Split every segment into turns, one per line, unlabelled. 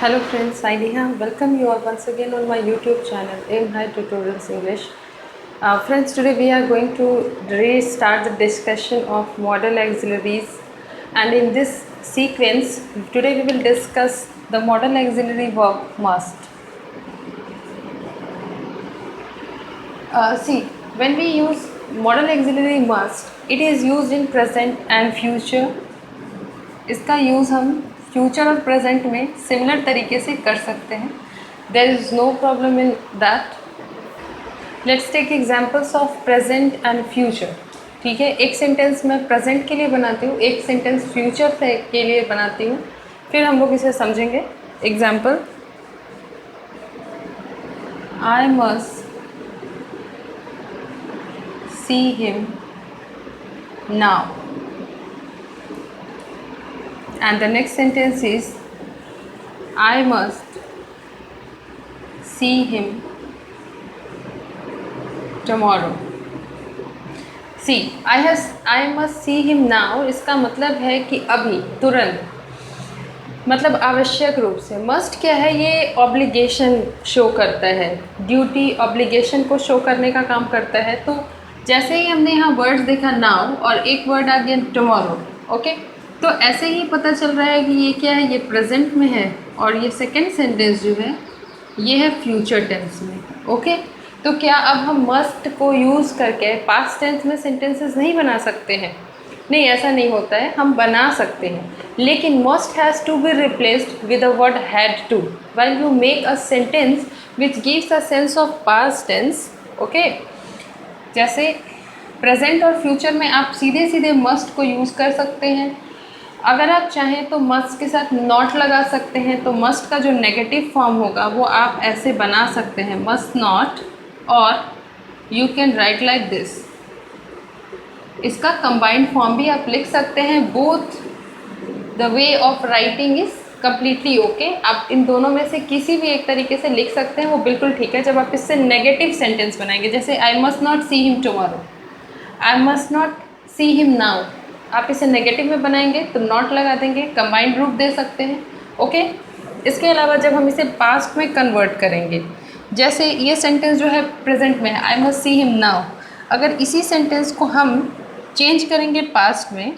Hello friends, I Neha. Welcome you all once again on my YouTube channel Aim High Tutorials English. Friends, today we are going to restart the discussion of modal auxiliaries, and in this sequence today we will discuss the modal auxiliary verb must. See, when we use modal auxiliary must, it is used in present and future. इसका use हम future और present में similar तरीके से कर सकते हैं. There is no problem in that. Let's take examples of present and future. ठीक है, एक सेंटेंस मैं प्रेजेंट के लिए बनाती हूँ, एक सेंटेंस फ्यूचर के लिए बनाती हूँ, फिर हम लोग इसे समझेंगे. Example, I must see him now. And the next sentence is, I must see him tomorrow. See, I must see him now. इसका मतलब है कि अभी, तुरंत, मतलब आवश्यक रूप से. मस्ट क्या है? ये ऑब्लिगेशन शो करता है, ड्यूटी ऑब्लिगेशन को शो करने का काम करता है. तो जैसे ही हमने यहाँ वर्ड्स देखा नाउ और एक वर्ड आ गया टुमारो, ओके, तो ऐसे ही पता चल रहा है कि ये क्या है, ये प्रेजेंट में है और ये सेकंड सेंटेंस जो है ये है फ्यूचर टेंस में. ओके, तो क्या अब हम मस्ट को यूज़ करके पास्ट टेंस में सेंटेंसेस नहीं बना सकते हैं? नहीं, ऐसा नहीं होता है. हम बना सकते हैं, लेकिन must has to be replaced with a word had to while you make a sentence which gives a sense of past tense. Okay, जैसे प्रेजेंट और फ्यूचर में आप सीधे सीधे मस्ट को यूज़ कर सकते हैं. अगर आप चाहें तो मस्ट के साथ नॉट लगा सकते हैं, तो मस्ट का जो नेगेटिव फॉर्म होगा वो आप ऐसे बना सकते हैं, मस्ट नॉट, और you can right like this. इसका कंबाइंड फॉर्म भी आप लिख सकते हैं. Both the way of writing is completely okay. आप इन दोनों में से किसी भी एक तरीके से लिख सकते हैं, वो बिल्कुल ठीक है. जब आप इससे नेगेटिव सेंटेंस बनाएंगे, जैसे I must not see him tomorrow, I must not see him now, आप इसे नेगेटिव में बनाएंगे तो नॉट लगा देंगे, कंबाइंड रूप दे सकते हैं. ओके, इसके अलावा जब हम इसे पास्ट में कन्वर्ट करेंगे, जैसे ये सेंटेंस जो है प्रेजेंट में है, I must see him now, अगर इसी सेंटेंस को हम चेंज करेंगे पास्ट में,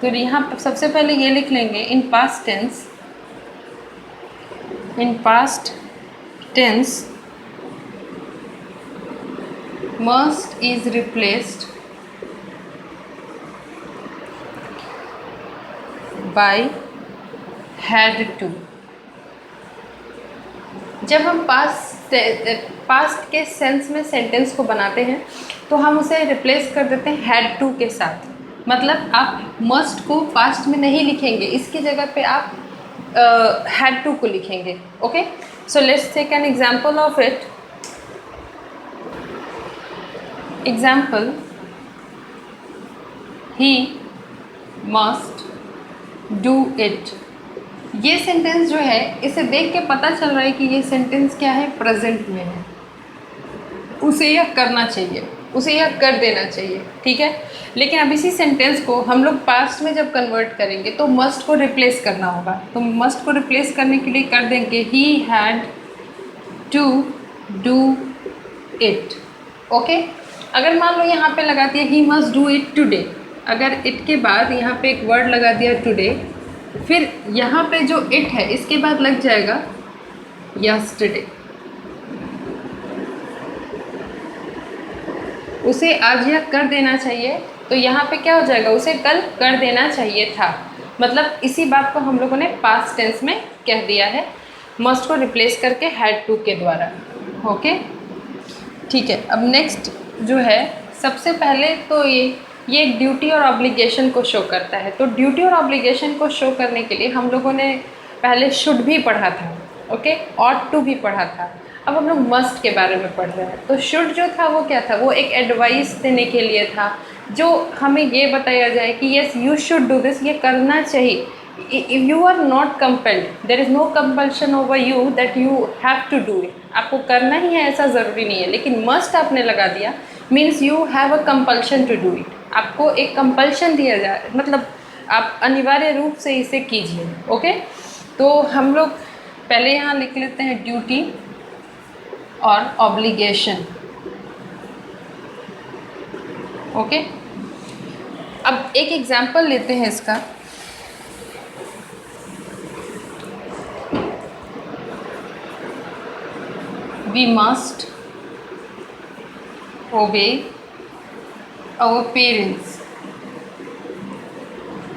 तो यहाँ पर सबसे पहले ये लिख लेंगे, in past tense must is replaced by had to. जब हम पास्ट के सेंस में सेंटेंस को बनाते हैं तो हम उसे रिप्लेस कर देते हैं हैड टू के साथ. मतलब आप मस्ट को पास्ट में नहीं लिखेंगे, इसकी जगह पे आप हैड टू को लिखेंगे. Okay, so let's take an example of it. Example, he must do it. ये सेंटेंस जो है, इसे देख के पता चल रहा है कि ये सेंटेंस क्या है, प्रेजेंट में है. उसे यह करना चाहिए, उसे यह कर देना चाहिए. ठीक है, लेकिन अब इसी सेंटेंस को हम लोग पास्ट में जब कन्वर्ट करेंगे तो मस्ट को रिप्लेस करना होगा. तो मस्ट को रिप्लेस करने के लिए कर देंगे he had to do it. Okay, अगर मान लो यहाँ पे लगा दिया he must do it today, अगर इट के बाद यहाँ पे एक वर्ड लगा दिया टुडे, फिर यहाँ पे जो इट है इसके बाद लग जाएगा यस्टरडे. उसे आज यह कर देना चाहिए, तो यहाँ पे क्या हो जाएगा, उसे कल कर देना चाहिए था. मतलब इसी बात को हम लोगों ने पास्ट टेंस में कह दिया है, मस्ट को रिप्लेस करके हैड टू के द्वारा. ओके, ठीक है. अब नेक्स्ट जो है, सबसे पहले तो ये एक ड्यूटी और ऑब्लिगेशन को शो करता है. तो ड्यूटी और ऑब्लिगेशन को शो करने के लिए हम लोगों ने पहले शुड भी पढ़ा था, ओके, ऑट टू भी पढ़ा था. अब हम लोग मस्ट के बारे में पढ़ रहे हैं. तो शुड जो था वो क्या था, वो एक एडवाइस देने के लिए था, जो हमें ये बताया जाए कि yes you should do this, ये करना चाहिए. If you are not compelled, there is no compulsion over you that you have to do it. आपको करना ही है ऐसा ज़रूरी नहीं है, लेकिन मस्ट आपने लगा दिया means you have a compulsion to do it. आपको एक कंपल्शन दिया जाए, मतलब आप अनिवार्य रूप से इसे कीजिए. ओके, तो हम लोग पहले यहाँ लिख लेते हैं ड्यूटी और ऑब्लिगेशन। ओके, अब एक एग्जाम्पल लेते हैं इसका। We must obey our parents.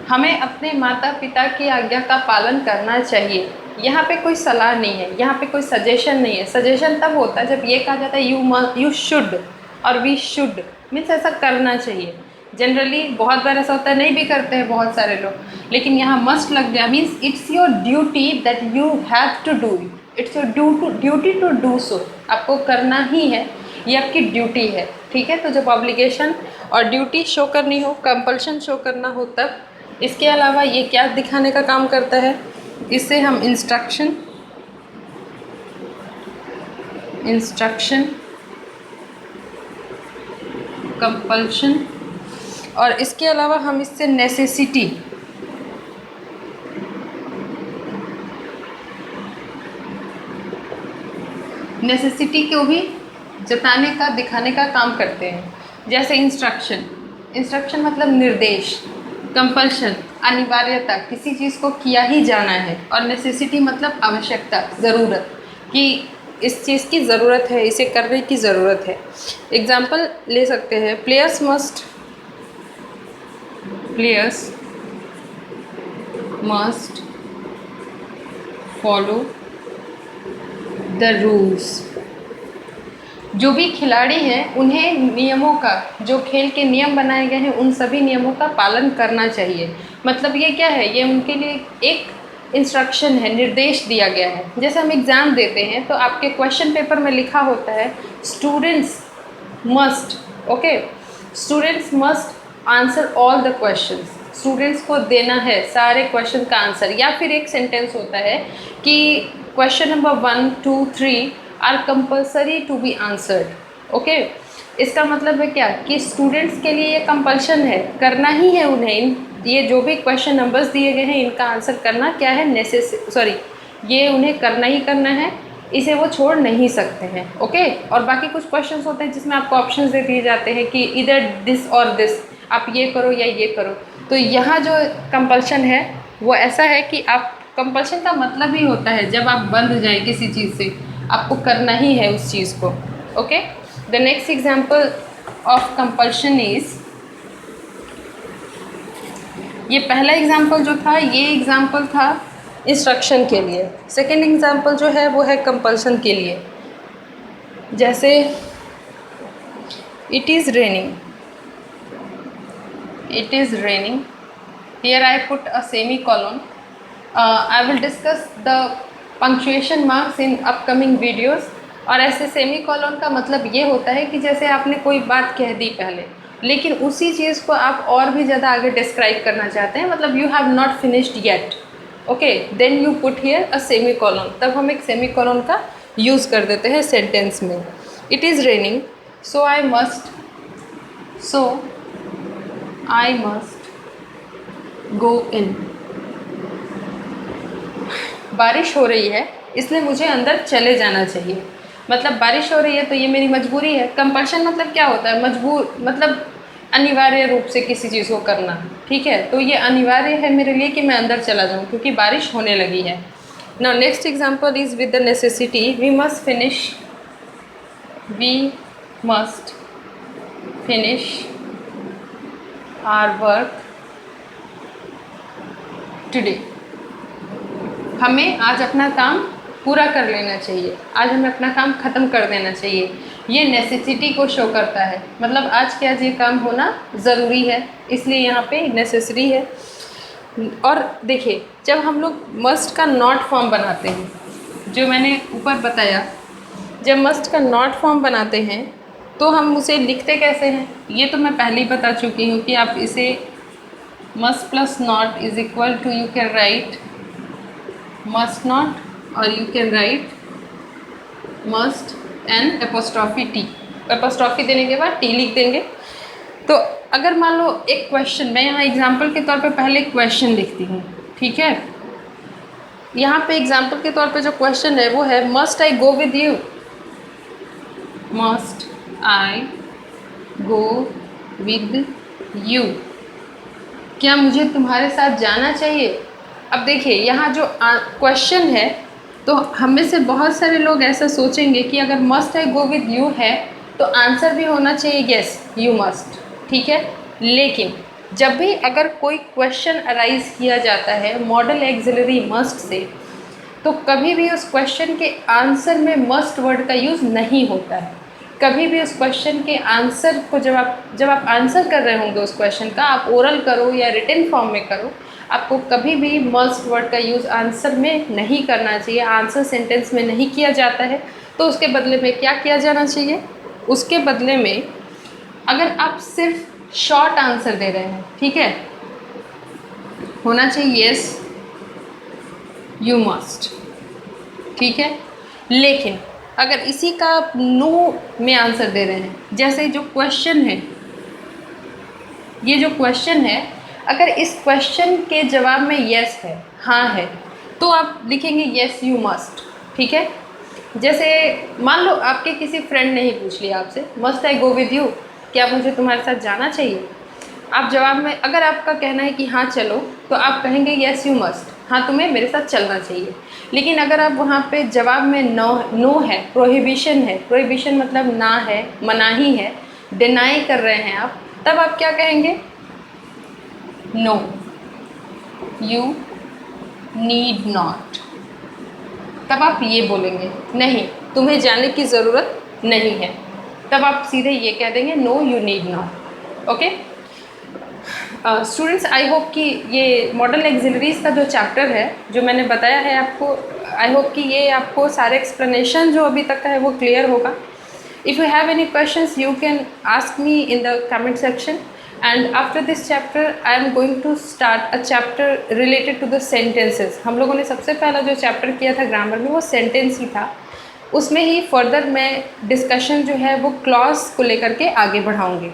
हमें अपने माता पिता की आज्ञा का पालन करना चाहिए। यहाँ पे कोई सलाह नहीं है, यहाँ पे कोई सजेशन नहीं है। सजेशन तब होता है जब ये कहा जाता है यू शुड और वी शुड, मीन्स ऐसा करना चाहिए। जनरली बहुत बार ऐसा होता है नहीं भी करते हैं बहुत सारे लोग, लेकिन यहाँ मस्ट लग गया, means it's your duty that you have to do it. It's your duty to do so. आपको करना ही है, ये आपकी ड्यूटी है। ठीक है, तो जब ऑब्लिगेशन और ड्यूटी शो करनी हो, कंपल्शन शो करना हो तब। इसके अलावा ये क्या दिखाने का काम करता है, इससे हम इंस्ट्रक्शन कंपल्शन और इसके अलावा हम इससे नेसेसिटी को भी जताने का दिखाने का काम करते हैं। जैसे इंस्ट्रक्शन मतलब निर्देश, कंपल्शन अनिवार्यता, किसी चीज़ को किया ही जाना है, और नेसेसिटी मतलब आवश्यकता, ज़रूरत, कि इस चीज़ की ज़रूरत है, इसे करने की ज़रूरत है। एग्जाम्पल ले सकते हैं, players must follow the rules. जो भी खिलाड़ी हैं उन्हें नियमों का, जो खेल के नियम बनाए गए हैं उन सभी नियमों का पालन करना चाहिए। मतलब ये क्या है, ये उनके लिए एक इंस्ट्रक्शन है, निर्देश दिया गया है। जैसे हम एग्ज़ाम देते हैं तो आपके क्वेश्चन पेपर में लिखा होता है students must answer all the questions. Students को देना है सारे क्वेश्चन का आंसर। या फिर एक सेंटेंस होता है कि question number 1, 2, 3 are compulsory to be answered. Okay, इसका मतलब है क्या कि स्टूडेंट्स के लिए ये कंपल्शन है, करना ही है उन्हें। ये जो भी क्वेश्चन नंबर्स दिए गए हैं इनका आंसर करना क्या है, ये उन्हें करना ही करना है, इसे वो छोड़ नहीं सकते हैं। ओके, और बाकी कुछ क्वेश्चंस होते हैं जिसमें आपको ऑप्शंस दे दिए जाते हैं कि इधर दिस और दिस, आप ये करो या ये करो। तो यहाँ जो कंपल्शन है वो ऐसा है कि आप, कंपल्शन का मतलब ही होता है जब आप बंध जाए किसी चीज़ से, आपको करना ही है उस चीज़ को। Okay, the next example of compulsion is, ये पहला एग्जाम्पल जो था ये एग्जाम्पल था इंस्ट्रक्शन के लिए। सेकेंड एग्जाम्पल जो है वो है कंपल्शन के लिए। जैसे it is raining, here I put a semicolon. I will discuss the punctuation marks in upcoming videos। और ऐसे सेमीकोलन का मतलब ये होता है कि जैसे आपने कोई बात कह दी पहले, लेकिन उसी चीज़ को आप और भी ज़्यादा आगे डिस्क्राइब करना चाहते हैं, मतलब you have not finished yet. Okay, then you put here a semicolon. तब हम एक सेमीकोलन का यूज़ कर देते हैं सेंटेंस में। It is raining so I must go in. बारिश हो रही है इसलिए मुझे अंदर चले जाना चाहिए। मतलब बारिश हो रही है तो ये मेरी मजबूरी है। कंपल्शन मतलब क्या होता है, मजबूर, मतलब अनिवार्य रूप से किसी चीज़ को करना। ठीक है, तो ये अनिवार्य है मेरे लिए कि मैं अंदर चला जाऊँ क्योंकि बारिश होने लगी है। Now next example is with the necessity, we must finish our work today. हमें आज अपना काम पूरा कर लेना चाहिए, आज हमें अपना काम ख़त्म कर देना चाहिए। ये नेसेसिटी को शो करता है, मतलब आज के आज ये काम होना ज़रूरी है, इसलिए यहाँ पे नेसेसरी है। और देखिए, जब हम लोग मस्ट का नॉट फॉर्म बनाते हैं, जो मैंने ऊपर बताया, जब मस्ट का नॉट फॉर्म बनाते हैं तो हम उसे लिखते कैसे हैं, ये तो मैं पहले ही बता चुकी हूँ कि आप इसे must plus not is equal to, you can write must not और you can write must and apostrophe T. Apostrophe देने के बाद टी लिख देंगे। तो अगर मान लो एक क्वेश्चन, मैं यहाँ एग्जाम्पल के तौर पे पहले क्वेश्चन लिखती हूँ, ठीक है। यहाँ पे एग्जाम्पल के तौर पे जो क्वेश्चन है वो है must I go with you, must I go with you, क्या मुझे तुम्हारे साथ जाना चाहिए। अब देखिए यहाँ जो क्वेश्चन है, तो हम में से बहुत सारे लोग ऐसा सोचेंगे कि अगर must I go with you है तो आंसर भी होना चाहिए यस यू मस्ट, ठीक है। लेकिन जब भी अगर कोई क्वेश्चन अराइज किया जाता है मॉडल एक्सिलरी मस्ट से, तो कभी भी उस क्वेश्चन के आंसर में मस्ट वर्ड का यूज़ नहीं होता है। कभी भी उस क्वेश्चन के आंसर को जब आप आंसर कर रहे होंगे उस क्वेश्चन का, आप ओरल करो या रिटन फॉर्म में करो, आपको कभी भी मस्ट वर्ड का यूज़ आंसर में नहीं करना चाहिए, आंसर सेंटेंस में नहीं किया जाता है। तो उसके बदले में क्या किया जाना चाहिए, उसके बदले में अगर आप सिर्फ शॉर्ट आंसर दे रहे हैं, ठीक है, होना चाहिए यस यू मस्ट, ठीक है। लेकिन अगर इसी का आप नो में आंसर दे रहे हैं, जैसे जो क्वेश्चन है, ये जो क्वेश्चन है, अगर इस क्वेश्चन के जवाब में यस है, हाँ है, तो आप लिखेंगे यस यू मस्ट, ठीक है। जैसे मान लो आपके किसी फ्रेंड ने ही पूछ लिया आपसे must I go with you, क्या मुझे तुम्हारे साथ जाना चाहिए। आप जवाब में अगर आपका कहना है कि हाँ चलो, तो आप कहेंगे यस यू मस्ट, हाँ तुम्हें मेरे साथ चलना चाहिए। लेकिन अगर आप वहाँ पे जवाब में नो है, प्रोहिबिशन है, प्रोहिबिशन मतलब ना है, मनाही है, डिनाई कर रहे हैं आप, तब आप क्या कहेंगे, नो यू नीड नॉट। तब आप ये बोलेंगे नहीं तुम्हें जाने की ज़रूरत नहीं है, तब आप सीधे ये कह देंगे no you need not. Okay students, I hope कि ये मॉडल एक्सिलरीज का जो चैप्टर है जो मैंने बताया है आपको, आई होप कि ये आपको सारे एक्सप्लेनेशन जो अभी तक का है वो क्लियर होगा। If you have any questions you can ask me in the comment section, and after this chapter I am going to start a chapter related to the sentences. हम लोगों ने सबसे पहला जो चैप्टर किया था ग्रामर में वो सेंटेंस ही था, उसमें ही फर्दर मैं डिस्कशन जो है वो क्लॉज को लेकर के आगे बढ़ाऊँगी।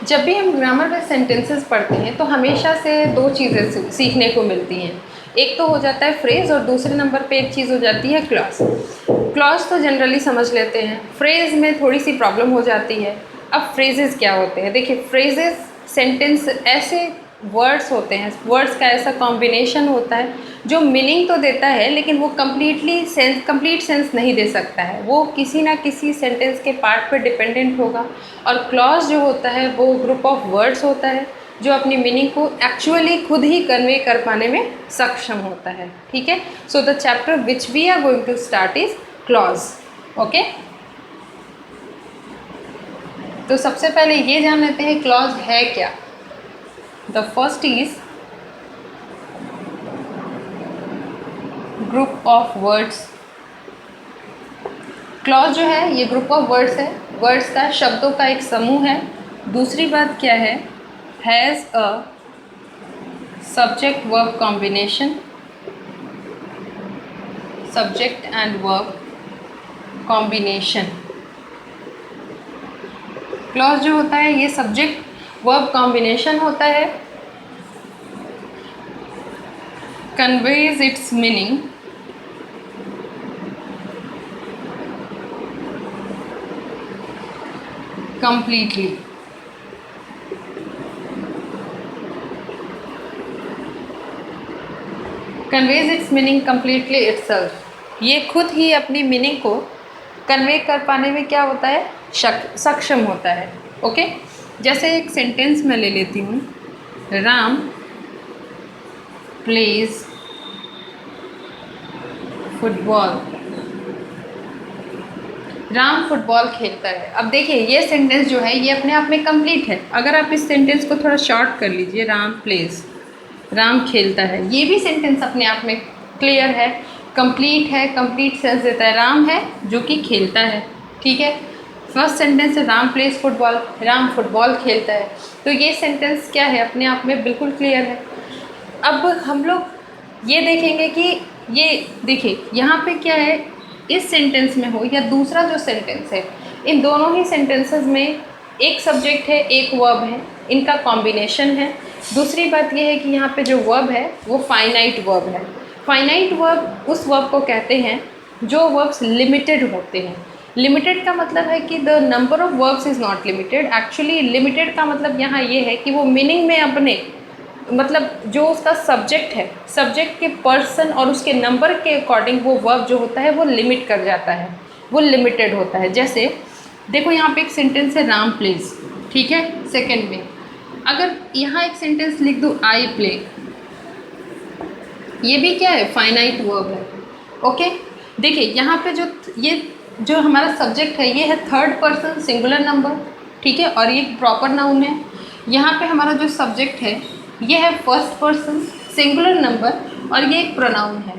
जब भी हम ग्रामर में सेंटेंसेस पढ़ते हैं तो हमेशा से दो चीज़ें सीखने को मिलती हैं, एक तो हो जाता है फ्रेज़ और दूसरे नंबर पे एक चीज़ हो जाती है क्लॉज। क्लॉज तो जनरली समझ लेते हैं, फ्रेज़ में थोड़ी सी प्रॉब्लम हो जाती है। अब फ्रेजेस क्या होते हैं, देखिए फ्रेजेस सेंटेंस ऐसे वर्ड्स होते हैं, वर्ड्स का ऐसा कॉम्बिनेशन होता है जो मीनिंग तो देता है लेकिन वो कंप्लीट सेंस नहीं दे सकता है, वो किसी ना किसी सेंटेंस के पार्ट पर डिपेंडेंट होगा। और क्लॉज जो होता है वो ग्रुप ऑफ वर्ड्स होता है जो अपनी मीनिंग को एक्चुअली खुद ही कन्वे कर पाने में सक्षम होता है, ठीक है। So the chapter which we are going to start is clause. Okay, तो सबसे पहले ये जान लेते हैं क्लॉज है क्या। The first is group of words. Clause जो है ये ग्रुप ऑफ वर्ड्स है, वर्ड्स का, शब्दों का एक समूह है। दूसरी बात क्या है, has a subject verb combination, subject and verb combination. Clause जो होता है ये सब्जेक्ट वर्ब कॉम्बिनेशन होता है, conveys it's meaning completely, conveys its meaning completely itself। ये खुद ही अपनी मीनिंग को कन्वे कर पाने में क्या होता है, सक्षम होता है। ओके, जैसे एक सेंटेंस मैं ले लेती हूँ, Ram plays football, Ram football खेलता है। अब देखिए ये सेंटेंस जो है ये अपने आप में कंप्लीट है। अगर आप इस सेंटेंस को थोड़ा शॉर्ट कर लीजिए, राम प्लेज, राम खेलता है, ये भी सेंटेंस अपने आप में क्लियर है, कंप्लीट है, कंप्लीट सेंस देता है, राम है जो कि खेलता है, ठीक है। फर्स्ट सेंटेंस है Ram plays football, Ram football खेलता है, तो ये सेंटेंस क्या है, अपने आप में बिल्कुल क्लियर है। अब हम लोग ये देखेंगे कि ये देखिए यहाँ पे क्या है, इस सेंटेंस में हो या दूसरा जो सेंटेंस है, इन दोनों ही सेंटेंसेस में एक सब्जेक्ट है, एक वर्ब है, इनका कॉम्बिनेशन है। दूसरी बात यह है कि यहाँ पे जो वर्ब है वो फाइनाइट वर्ब है। फाइनाइट वर्ब उस वर्ब को कहते हैं जो वर्ब्स लिमिटेड होते हैं। लिमिटेड का मतलब है कि the number of verbs is not limited. Actually limited का मतलब यहाँ ये है कि वो मीनिंग में अपने मतलब जो उसका सब्जेक्ट है, सब्जेक्ट के पर्सन और उसके नंबर के अकॉर्डिंग वो वर्ब जो होता है वो लिमिट कर जाता है, वो लिमिटेड होता है। जैसे देखो यहाँ पे एक सेंटेंस है राम प्लेज, ठीक है, सेकंड में अगर यहाँ एक सेंटेंस लिख दूँ आई प्ले, ये भी क्या है, फाइनाइट वर्ब है। ओके, देखिए यहाँ पे ये जो हमारा सब्जेक्ट है ये है थर्ड पर्सन सिंगुलर नंबर, ठीक है, और ये प्रॉपर नाउन है। यहाँ पे हमारा जो सब्जेक्ट है ये है फर्स्ट पर्सन सिंगुलर नंबर और ये एक प्रोनाउन है,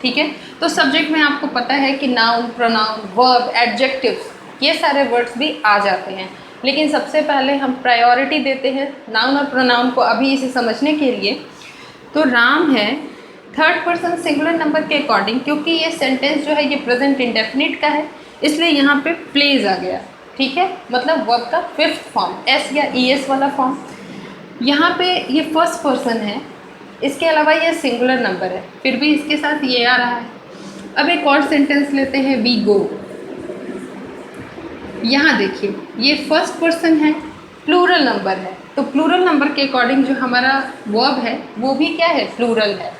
ठीक है। तो सब्जेक्ट में आपको पता है कि नाउन, प्रोनाउन, वर्ब, एडजेक्टिव्स, ये सारे वर्ड्स भी आ जाते हैं। लेकिन सबसे पहले हम प्रायोरिटी देते हैं नाउन और प्रोनाउन को अभी इसे समझने के लिए। तो राम है थर्ड पर्सन सिंगुलर नंबर के अकॉर्डिंग, क्योंकि ये सेंटेंस जो है ये प्रेजेंट इंडेफिनिट का है, इसलिए यहाँ पे प्लेज आ गया, ठीक है, मतलब वर्ब का फिफ्थ फॉर्म, एस या ई एस वाला फॉर्म। यहाँ पे ये फर्स्ट पर्सन है, इसके अलावा ये सिंगुलर नंबर है, फिर भी इसके साथ ये आ रहा है। अब एक और सेंटेंस लेते हैं, वी गो। यहाँ देखिए ये फर्स्ट पर्सन है, प्लूरल नंबर है, तो प्लूरल नंबर के अकॉर्डिंग जो हमारा वर्ब है वो भी क्या है, प्लूरल है।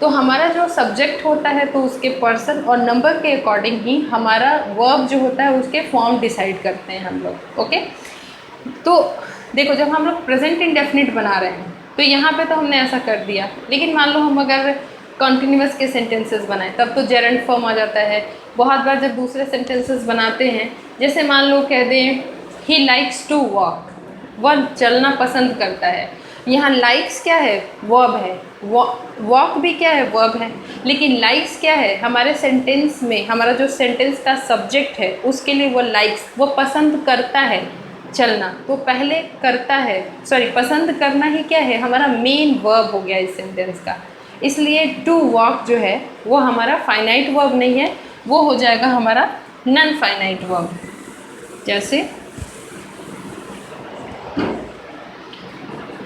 तो हमारा जो सब्जेक्ट होता है तो उसके पर्सन और नंबर के अकॉर्डिंग ही हमारा वर्ब जो होता है उसके फॉर्म डिसाइड करते हैं हम लोग। ओके, तो देखो जब हम लोग प्रेजेंट इंडेफिनिट बना रहे हैं तो यहाँ पे तो हमने ऐसा कर दिया, लेकिन मान लो हम अगर कॉन्टिन्यूअस के सेंटेंसेस बनाएं तब तो जेरेंट फॉर्म आ जाता है। बहुत बार जब दूसरे सेंटेंसेस बनाते हैं, जैसे मान लो कह दें ही लाइक्स टू वॉक, वह चलना पसंद करता है, यहाँ लाइक्स क्या है, वर्ब है, वॉक भी क्या है, वर्ब है, लेकिन लाइक्स क्या है, हमारे सेंटेंस में हमारा जो सेंटेंस का सब्जेक्ट है उसके लिए वो लाइक्स, वो पसंद करता है चलना, तो पहले करता है, सॉरी पसंद करना ही क्या है, हमारा मेन वर्ब हो गया इस सेंटेंस का। इसलिए टू वॉक जो है वो हमारा फाइनाइट वर्ब नहीं है, वो हो जाएगा हमारा नॉन फाइनाइट वर्ब। जैसे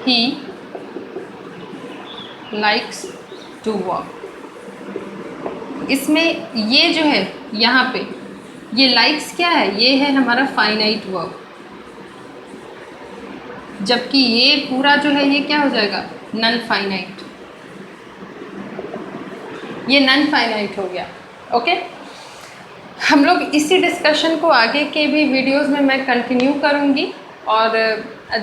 ही लाइक्स टू वॉक, इसमें ये जो है यहाँ पे ये लाइक्स क्या है, ये है हमारा फाइनाइट वर्ब, जबकि ये पूरा जो है ये क्या हो जाएगा, नॉन फाइनाइट, ये नॉन फाइनाइट हो गया। ओके, हम लोग इसी डिस्कशन को आगे के भी वीडियोस में मैं कंटिन्यू करूँगी, और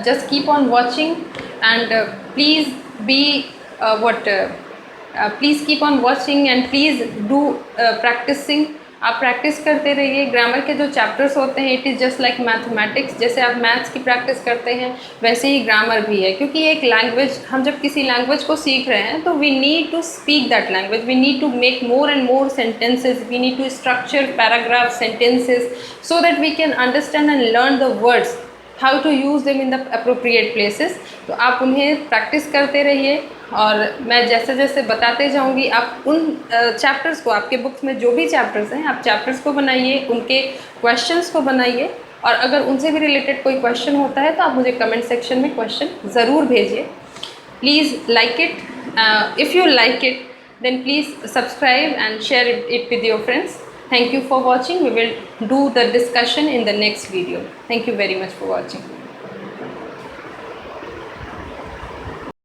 just keep on watching and please be please keep on watching and please do practicing. आप प्रैक्टिस करते रहिए। ग्रामर के जो चैप्टर्स होते हैं it is just like mathematics, जैसे आप मैथ्स की प्रैक्टिस करते हैं वैसे ही ग्रामर भी है, क्योंकि ये एक लैंग्वेज, हम जब किसी लैंग्वेज को सीख रहे हैं तो we need to speak that language, we need to make more and more sentences, we need to structure paragraph sentences so that we can understand and learn the words, how to use them in the appropriate places. तो आप उन्हें practice करते रहिए और मैं जैसे जैसे बताते जाऊंगी आप उन चैप्टर्स को, आपके बुक्स में जो भी चैप्टर्स हैं आप चैप्टर्स को बनाइए, उनके क्वेश्चंस को बनाइए, और अगर उनसे भी रिलेटेड कोई क्वेश्चन होता है तो आप मुझे कमेंट सेक्शन में क्वेश्चन ज़रूर भेजिए। Please like it, if you like it then please subscribe and share it with your friends. Thank you for watching. We will do the discussion in the next video. Thank you very much for watching.